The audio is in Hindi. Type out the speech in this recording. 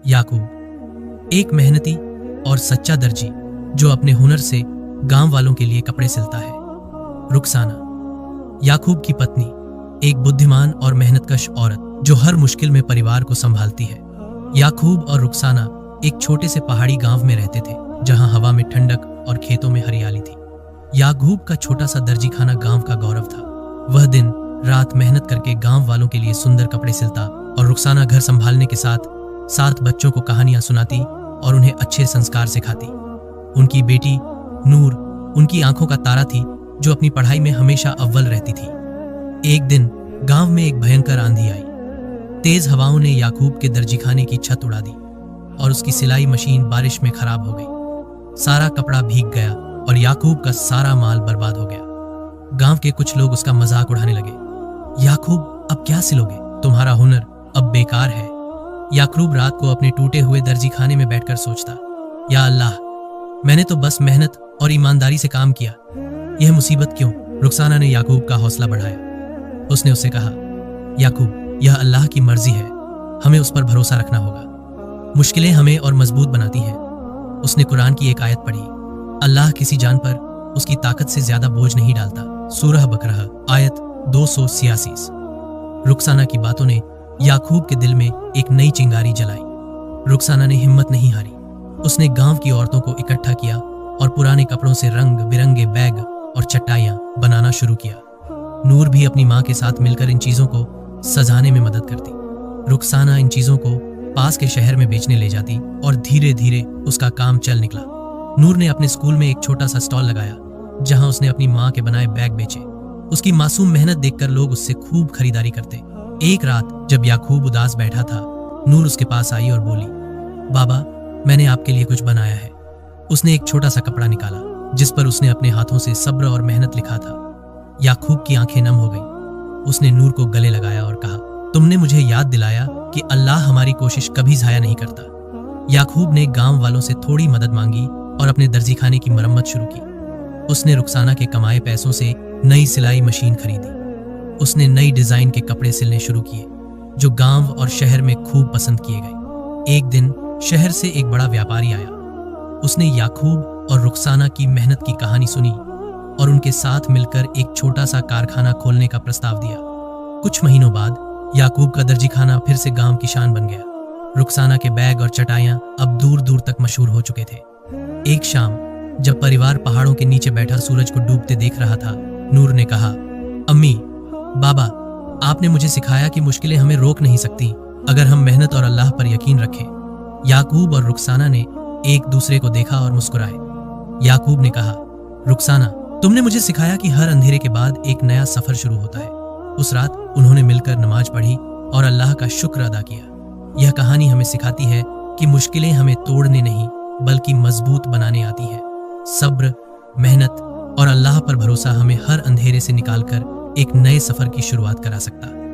याकूब एक मेहनती और सच्चा दर्जी जो अपने हुनर से गांव वालों के लिए कपड़े सिलता है। रुखसाना याकूब की पत्नी, एक बुद्धिमान और मेहनतकश औरत जो हर मुश्किल में परिवार को संभालती है। याकूब और रुखसाना एक छोटे से पहाड़ी गांव में रहते थे जहां हवा में ठंडक और खेतों में हरियाली थी। याकूब का छोटा सा दर्जी खाना गांव का गौरव था। वह दिन रात मेहनत करके गांव वालों के लिए सुंदर कपड़े सिलता और रुखसाना घर संभालने के साथ साथ बच्चों को कहानियां सुनाती और उन्हें अच्छे संस्कार सिखाती। उनकी बेटी नूर उनकी आंखों का तारा थी जो अपनी पढ़ाई में हमेशा अव्वल रहती थी। एक दिन गांव में एक भयंकर आंधी आई। तेज हवाओं ने याकूब के दर्जीखाने की छत उड़ा दी और उसकी सिलाई मशीन बारिश में खराब हो गई। सारा कपड़ा भीग गया और याकूब का सारा माल बर्बाद हो गया। गांव के कुछ लोग उसका मजाक उड़ाने लगे। याकूब, अब क्या सिलोगे? तुम्हारा हुनर अब बेकार है। याकूब रात को अपने टूटे हुए दर्जीखाने में बैठकर सोचता, या अल्लाह, मैंने तो बस मेहनत और ईमानदारी से काम किया, यह मुसीबत क्यों? रुखसाना ने याकूब का हौसला बढ़ाया। उसने उससे कहा, याकूब, यह अल्लाह की मर्जी है, हमें उस पर भरोसा रखना होगा। मुश्किलें हमें और मजबूत बनाती हैं। उसने कुरान की एक आयत पढ़ी, अल्लाह किसी जान पर उसकी ताकत से ज्यादा बोझ नहीं डालता। सूरह बकरह आयत 286। रुखसाना की बातों ने याकूब के दिल में एक नई चिंगारी जलाई। रुखसाना ने हिम्मत नहीं हारी। उसने गांव की औरतों को इकट्ठा किया और पुराने कपड़ों से रंग बिरंगे बैग और चटाइयां बनाना शुरू किया। नूर भी अपनी मां के साथ मिलकर इन चीजों को सजाने में मदद करती। रुखसाना इन चीजों को पास के शहर में बेचने ले जाती और धीरे धीरे उसका काम चल निकला। नूर ने अपने स्कूल में एक छोटा सा स्टॉल लगाया जहां उसने अपनी मां के बनाए बैग बेचे। उसकी मासूम मेहनत देखकर लोग उससे खूब खरीदारी करते। एक रात जब याकूब उदास बैठा था, नूर उसके पास आई और बोली, बाबा, मैंने आपके लिए कुछ बनाया है। उसने एक छोटा सा कपड़ा निकाला जिस पर उसने अपने हाथों से सब्र और मेहनत लिखा था। याकूब की आंखें नम हो गईं। उसने नूर को गले लगाया और कहा, तुमने मुझे याद दिलाया कि अल्लाह हमारी कोशिश कभी ज़ाया नहीं करता। याकूब ने गांव वालों से थोड़ी मदद मांगी और अपने दर्जीखाने की मरम्मत शुरू की। उसने रुखसाना के कमाए पैसों से नई सिलाई मशीन खरीदी। उसने नई डिजाइन के कपड़े सिलने शुरू किए जो गांव और शहर में खूब पसंद किए गए। एक दिन शहर से एक बड़ा व्यापारी आया। उसने याकूब और रुखसाना की मेहनत की कहानी सुनी और उनके साथ मिलकर एक छोटा सा कारखाना खोलने का प्रस्ताव दिया। कुछ महीनों बाद याकूब का दर्जीखाना फिर से गांव की शान बन गया। रुखसाना के बैग और चटाइयां अब दूर दूर तक मशहूर हो चुके थे। एक शाम जब परिवार पहाड़ों के नीचे बैठा सूरज को डूबते देख रहा था, नूर ने कहा, अम्मी, बाबा, आपने मुझे सिखाया कि मुश्किलें हमें रोक नहीं सकती अगर हम मेहनत और अल्लाह पर यकीन रखें। याकूब और रुखसाना ने एक दूसरे को देखा और मुस्कुराए। याकूब ने कहा, रुखसाना, तुमने मुझे सिखाया कि हर अंधेरे के बाद एक नया सफर शुरू होता है। उस रात उन्होंने मिलकर नमाज पढ़ी और अल्लाह का शुक्र अदा किया। यह कहानी हमें सिखाती है कि मुश्किलें हमें तोड़ने नहीं बल्कि मजबूत बनाने आती हैं। सब्र, मेहनत और अल्लाह पर भरोसा हमें हर अंधेरे से निकालकर एक नए सफर की शुरुआत करा सकता है।